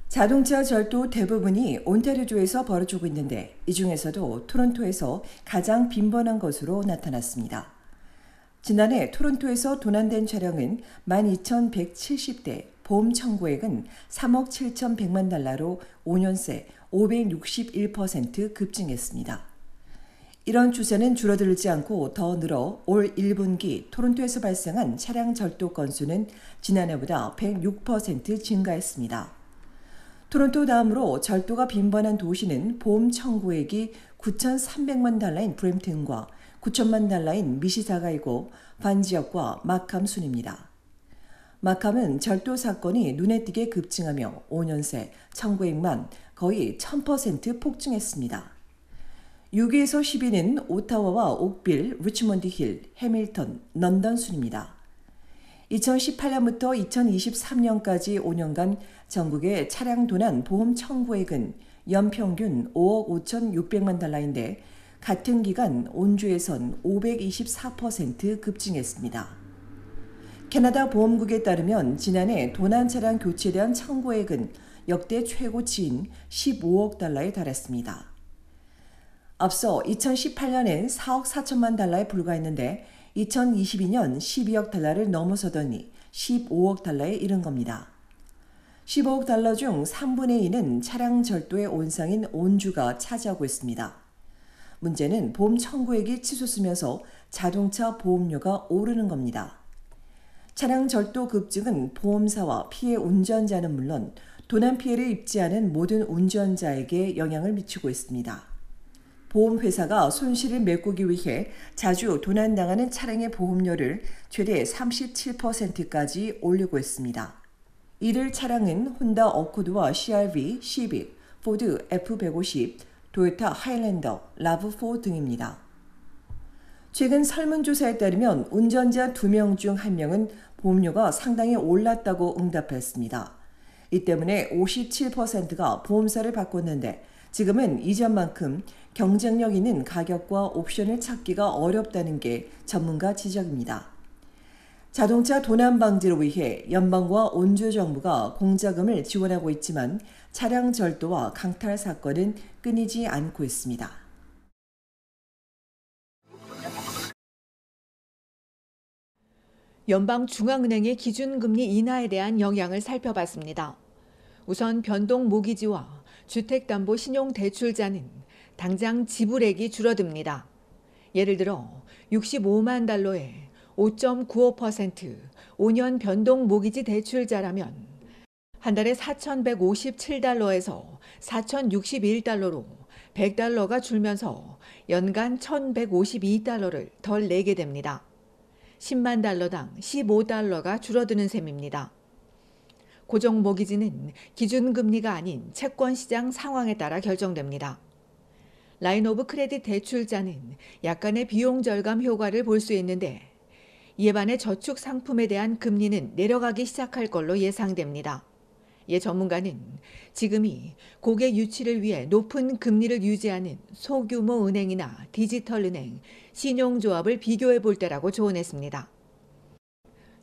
자동차 절도 대부분이 온타리오주에서 벌어지고 있는데 이 중에서도 토론토에서 가장 빈번한 것으로 나타났습니다. 지난해 토론토에서 도난된 차량은 12,170대, 보험 청구액은 3억 7,100만 달러로 5년 새 561% 급증했습니다. 이런 추세는 줄어들지 않고 더 늘어 올 1분기 토론토에서 발생한 차량 절도 건수는 지난해보다 106% 증가했습니다. 토론토 다음으로 절도가 빈번한 도시는 보험 청구액이 9,300만 달러인 브램튼과 9천만 달러인 미시사가이고 반지역과 마캄 순입니다. 마캄은 절도 사건이 눈에 띄게 급증하며 5년 새 청구액만 거의 1000% 폭증했습니다. 6위에서 10위는 오타와와 옥빌, 리치몬드 힐, 해밀턴, 런던 순입니다. 2018년부터 2023년까지 5년간 전국의 차량 도난 보험 청구액은 연평균 5억 5,600만 달러인데 같은 기간 온주에선 524% 급증했습니다. 캐나다 보험국에 따르면 지난해 도난 차량 교체에 대한 청구액은 역대 최고치인 15억 달러에 달했습니다. 앞서 2018년엔 4억 4천만 달러에 불과했는데 2022년 12억 달러를 넘어서더니 15억 달러에 이른 겁니다. 15억 달러 중 3분의 2는 차량 절도의 온상인 온주가 차지하고 있습니다. 문제는 보험 청구액이 치솟으면서 자동차 보험료가 오르는 겁니다. 차량 절도 급증은 보험사와 피해 운전자는 물론 도난 피해를 입지 않은 모든 운전자에게 영향을 미치고 있습니다. 보험회사가 손실을 메꾸기 위해 자주 도난당하는 차량의 보험료를 최대 37%까지 올리고 있습니다. 이들 차량은 혼다 어코드와 CR-V, 시빅, 포드 F-150, 토요타 하일랜더, 라브4 등입니다. 최근 설문조사에 따르면 운전자 2명 중 1명은 보험료가 상당히 올랐다고 응답했습니다. 이 때문에 57%가 보험사를 바꿨는데 지금은 이전만큼 경쟁력 있는 가격과 옵션을 찾기가 어렵다는 게 전문가 지적입니다. 자동차 도난 방지를 위해 연방과 온주 정부가 공자금을 지원하고 있지만 차량 절도와 강탈 사건은 끊이지 않고 있습니다. 연방중앙은행의 기준금리 인하에 대한 영향을 살펴봤습니다. 우선 변동 모기지와 주택담보신용대출자는 당장 지불액이 줄어듭니다. 예를 들어 65만 달러에 5.95% 5년 변동 모기지 대출자라면 한 달에 4,157달러에서 4,061달러로 100달러가 줄면서 연간 1,152달러를 덜 내게 됩니다. 10만 달러당 15달러가 줄어드는 셈입니다. 고정 모기지는 기준금리가 아닌 채권시장 상황에 따라 결정됩니다. 라인 오브 크레딧 대출자는 약간의 비용 절감 효과를 볼 수 있는데 이에 반해 저축 상품에 대한 금리는 내려가기 시작할 걸로 예상됩니다. 이 전문가는 지금이 고객 유치를 위해 높은 금리를 유지하는 소규모 은행이나 디지털 은행, 신용조합을 비교해 볼 때라고 조언했습니다.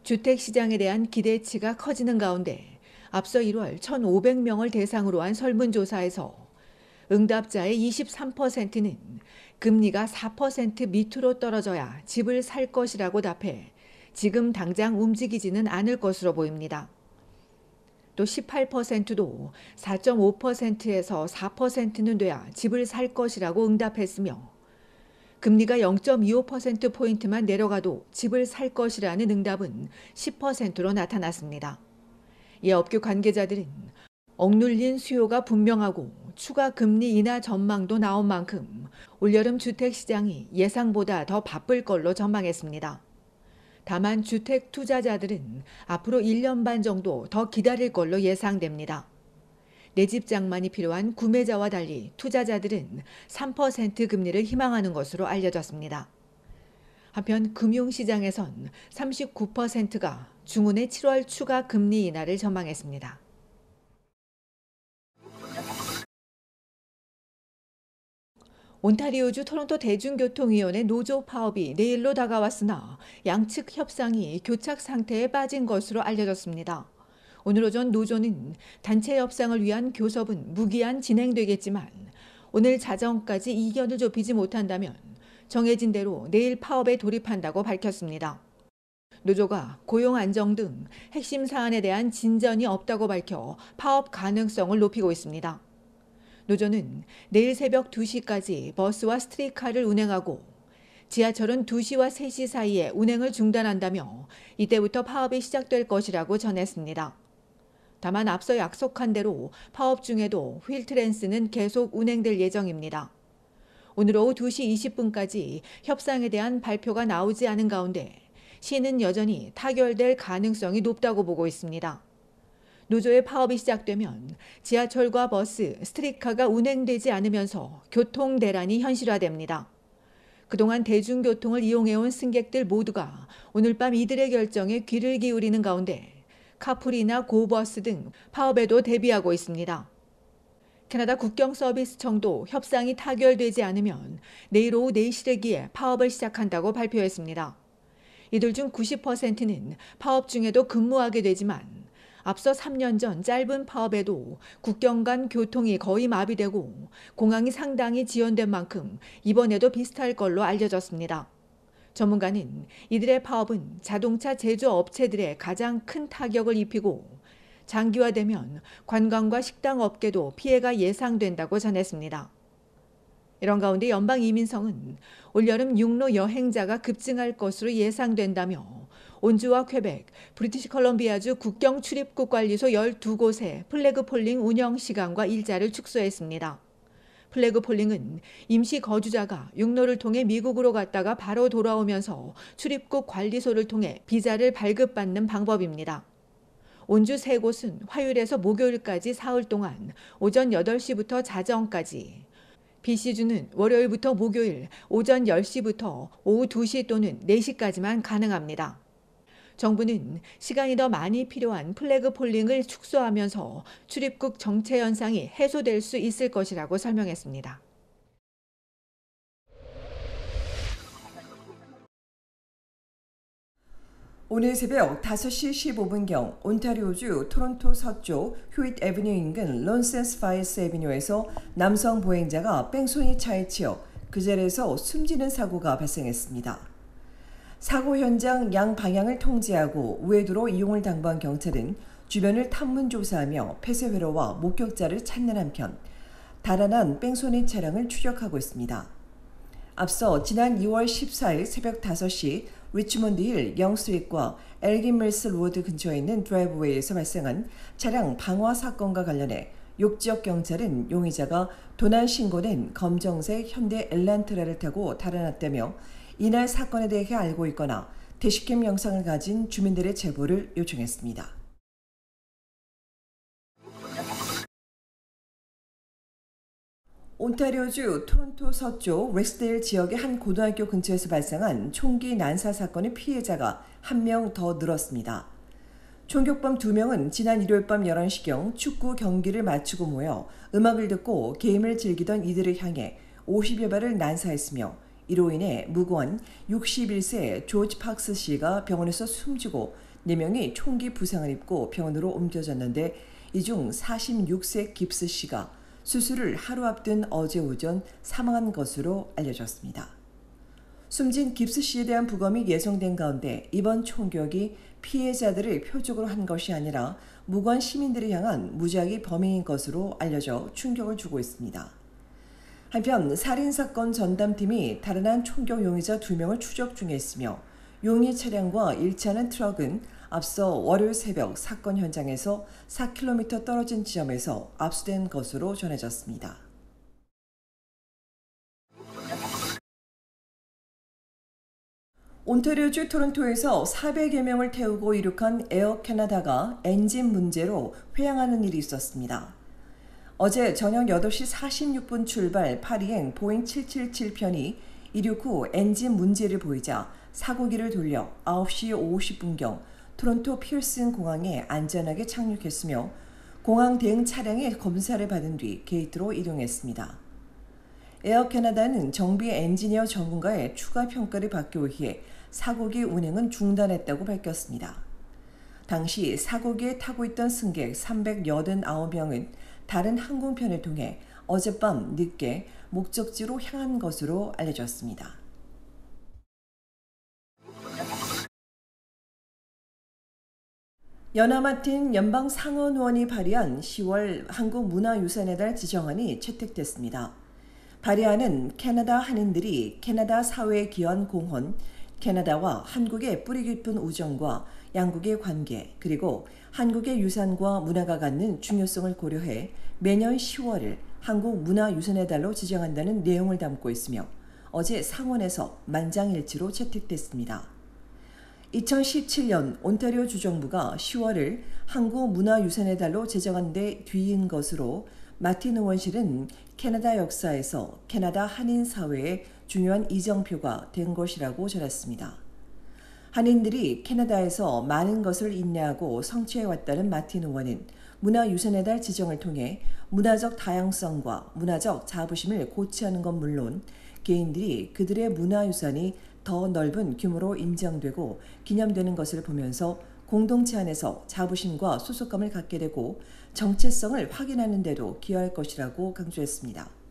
주택시장에 대한 기대치가 커지는 가운데 앞서 1월 1,500명을 대상으로 한 설문조사에서 응답자의 23%는 금리가 4% 밑으로 떨어져야 집을 살 것이라고 답해 지금 당장 움직이지는 않을 것으로 보입니다. 또 18%도 4.5%에서 4%는 돼야 집을 살 것이라고 응답했으며 금리가 0.25%포인트만 내려가도 집을 살 것이라는 응답은 10%로 나타났습니다. 이 업계 관계자들은 억눌린 수요가 분명하고 추가 금리 인하 전망도 나온 만큼 올여름 주택시장이 예상보다 더 바쁠 걸로 전망했습니다. 다만 주택 투자자들은 앞으로 1년 반 정도 더 기다릴 걸로 예상됩니다. 내 집 장만이 필요한 구매자와 달리 투자자들은 3% 금리를 희망하는 것으로 알려졌습니다. 한편 금융시장에선 39%가 중운의 7월 추가 금리 인하를 전망했습니다. 온타리오주 토론토 대중교통위원회 노조 파업이 내일로 다가왔으나 양측 협상이 교착 상태에 빠진 것으로 알려졌습니다. 오늘 오전 노조는 단체 협상을 위한 교섭은 무기한 진행되겠지만 오늘 자정까지 이견을 좁히지 못한다면 정해진 대로 내일 파업에 돌입한다고 밝혔습니다. 노조가 고용 안정 등 핵심 사안에 대한 진전이 없다고 밝혀 파업 가능성을 높이고 있습니다. 노조는 내일 새벽 2시까지 버스와 스트리트카를 운행하고 지하철은 2시와 3시 사이에 운행을 중단한다며 이때부터 파업이 시작될 것이라고 전했습니다. 다만 앞서 약속한 대로 파업 중에도 휠트랜스는 계속 운행될 예정입니다. 오늘 오후 2시 20분까지 협상에 대한 발표가 나오지 않은 가운데 시는 여전히 타결될 가능성이 높다고 보고 있습니다. 노조의 파업이 시작되면 지하철과 버스, 스트리트카가 운행되지 않으면서 교통 대란이 현실화됩니다. 그동안 대중교통을 이용해온 승객들 모두가 오늘 밤 이들의 결정에 귀를 기울이는 가운데 카풀이나 고버스 등 파업에도 대비하고 있습니다. 캐나다 국경서비스청도 협상이 타결되지 않으면 내일 오후 4시 되기에 파업을 시작한다고 발표했습니다. 이들 중 90%는 파업 중에도 근무하게 되지만 앞서 3년 전 짧은 파업에도 국경 간 교통이 거의 마비되고 공항이 상당히 지연된 만큼 이번에도 비슷할 걸로 알려졌습니다. 전문가는 이들의 파업은 자동차 제조업체들의 가장 큰 타격을 입히고 장기화되면 관광과 식당 업계도 피해가 예상된다고 전했습니다. 이런 가운데 연방이민성은 올여름 육로 여행자가 급증할 것으로 예상된다며 온주와 퀘벡, 브리티시 컬럼비아주 국경 출입국 관리소 12곳의 플래그 폴링 운영 시간과 일자를 축소했습니다. 플래그 폴링은 임시 거주자가 육로를 통해 미국으로 갔다가 바로 돌아오면서 출입국 관리소를 통해 비자를 발급받는 방법입니다. 온주 3곳은 화요일에서 목요일까지 사흘 동안 오전 8시부터 자정까지, BC주는 월요일부터 목요일 오전 10시부터 오후 2시 또는 4시까지만 가능합니다. 정부는 시간이 더 많이 필요한 플래그 폴링을 축소하면서 출입국 정체 현상이 해소될 수 있을 것이라고 설명했습니다. 오늘 새벽 5시 15분경 온타리오주 토론토 서쪽 휴잇 애비뉴 인근 론센스 파이스 애비뉴에서 남성 보행자가 뺑소니 차에 치여 그 자리에서 숨지는 사고가 발생했습니다. 사고 현장 양 방향을 통제하고 우회도로 이용을 당부한 경찰은 주변을 탐문 조사하며 폐쇄 회로와 목격자를 찾는 한편 달아난 뺑소니 차량을 추적하고 있습니다. 앞서 지난 2월 14일 새벽 5시 리치몬드 힐 영스트리트과 엘긴 밀스 로드 근처에 있는 드라이브웨이에서 발생한 차량 방화 사건과 관련해 욕지역 경찰은 용의자가 도난 신고된 검정색 현대 엘란트라를 타고 달아났다며 이날 사건에 대해 알고 있거나 대시캠 영상을 가진 주민들의 제보를 요청했습니다. 온타리오주 토론토 서쪽 렉스데일 지역의 한 고등학교 근처에서 발생한 총기 난사 사건의 피해자가 1명 더 늘었습니다. 총격범 2명은 지난 일요일 밤 11시경 축구 경기를 마치고 모여 음악을 듣고 게임을 즐기던 이들을 향해 50여 발을 난사했으며 이로 인해 무고한 61세 조지 박스 씨가 병원에서 숨지고 4명이 총기 부상을 입고 병원으로 옮겨졌는데 이 중 46세 깁스 씨가 수술을 하루 앞둔 어제 오전 사망한 것으로 알려졌습니다. 숨진 깁스 씨에 대한 부검이 예정된 가운데 이번 총격이 피해자들을 표적으로 한 것이 아니라 무고한 시민들을 향한 무작위 범행인 것으로 알려져 충격을 주고 있습니다. 한편 살인사건 전담팀이 달아난 총격 용의자 2명을 추적 중에 있으며 용의 차량과 일치하는 트럭은 앞서 월요일 새벽 사건 현장에서 4km 떨어진 지점에서 압수된 것으로 전해졌습니다. 온타리오주 토론토에서 400여 명을 태우고 이륙한 에어 캐나다가 엔진 문제로 회항하는 일이 있었습니다. 어제 저녁 8시 46분 출발 파리행 보잉 777편이 이륙 후 엔진 문제를 보이자 사고기를 돌려 9시 50분경 토론토 피어슨 공항에 안전하게 착륙했으며 공항 대응 차량의 검사를 받은 뒤 게이트로 이동했습니다. 에어 캐나다는 정비 엔지니어 전문가의 추가 평가를 받기 위해 사고기 운행은 중단했다고 밝혔습니다. 당시 사고기에 타고 있던 승객 389명은 다른 항공편을 통해 어젯밤 늦게 목적지로 향한 것으로 알려졌습니다. 연하마틴 연방상원의원이 발의한 10월 한국문화유산의 달 지정안이 채택됐습니다. 발의안은 캐나다 한인들이 캐나다 사회에 기여한 공헌, 캐나다와 한국의 뿌리 깊은 우정과 양국의 관계, 그리고 한국의 유산과 문화가 갖는 중요성을 고려해 매년 10월을 한국문화유산의 달로 지정한다는 내용을 담고 있으며 어제 상원에서 만장일치로 채택됐습니다. 2017년 온타리오 주정부가 10월을 한국문화유산의 달로 제정한 데 뒤인 것으로 마틴 의원실은 캐나다 역사에서 캐나다 한인 사회의 중요한 이정표가 된 것이라고 전했습니다. 한인들이 캐나다에서 많은 것을 인내하고 성취해왔다는 마틴 의원은 문화유산의 달 지정을 통해 문화적 다양성과 문화적 자부심을 고취하는 건 물론 개인들이 그들의 문화유산이 더 넓은 규모로 인정되고 기념되는 것을 보면서 공동체 안에서 자부심과 소속감을 갖게 되고 정체성을 확인하는 데도 기여할 것이라고 강조했습니다.